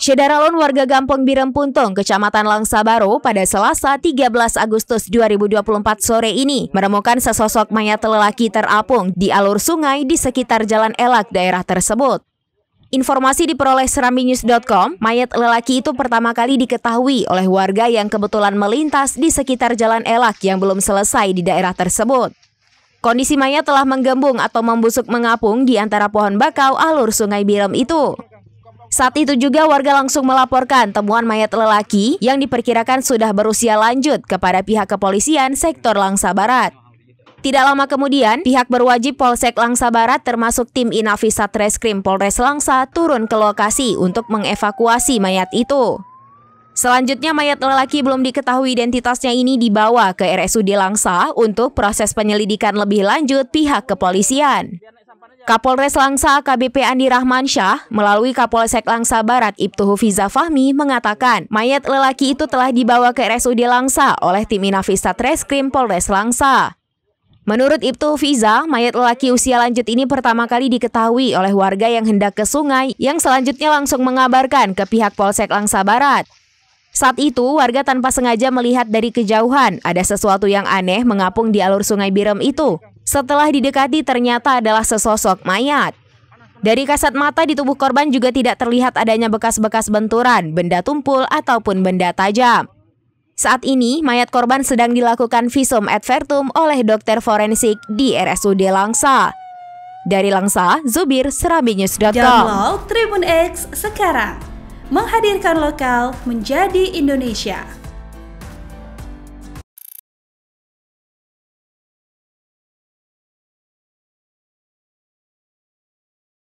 Syederalun warga Gampong Birem Puntung, Kecamatan Langsa Baru pada Selasa 13 Agustus 2024 sore ini menemukan sesosok mayat lelaki terapung di alur sungai di sekitar Jalan Elak daerah tersebut. Informasi diperoleh serambinews.com, mayat lelaki itu pertama kali diketahui oleh warga yang kebetulan melintas di sekitar Jalan Elak yang belum selesai di daerah tersebut. Kondisi mayat telah menggembung atau membusuk mengapung di antara pohon bakau alur sungai Birem itu. Saat itu juga warga langsung melaporkan temuan mayat lelaki yang diperkirakan sudah berusia lanjut kepada pihak kepolisian sektor Langsa Barat. Tidak lama kemudian, pihak berwajib Polsek Langsa Barat termasuk tim Inafis Satreskrim Polres Langsa turun ke lokasi untuk mengevakuasi mayat itu. Selanjutnya mayat lelaki belum diketahui identitasnya ini dibawa ke RSUD Langsa untuk proses penyelidikan lebih lanjut pihak kepolisian. Kapolres Langsa AKBP Andi Rahmansyah melalui Kapolsek Langsa Barat Ibtu Hufiza Fahmi mengatakan mayat lelaki itu telah dibawa ke RSUD Langsa oleh tim Inafis Satreskrim Polres Langsa. Menurut Ibtu Hufiza, mayat lelaki usia lanjut ini pertama kali diketahui oleh warga yang hendak ke sungai yang selanjutnya langsung mengabarkan ke pihak Polsek Langsa Barat. Saat itu, warga tanpa sengaja melihat dari kejauhan ada sesuatu yang aneh mengapung di alur sungai Birem itu. Setelah didekati ternyata adalah sesosok mayat. Dari kasat mata di tubuh korban juga tidak terlihat adanya bekas-bekas benturan, benda tumpul ataupun benda tajam. Saat ini, mayat korban sedang dilakukan visum et vertum oleh dokter forensik di RSUD Langsa. Dari Langsa, Zubir, serambinews.com. Download Tribun X sekarang. Menghadirkan lokal menjadi Indonesia.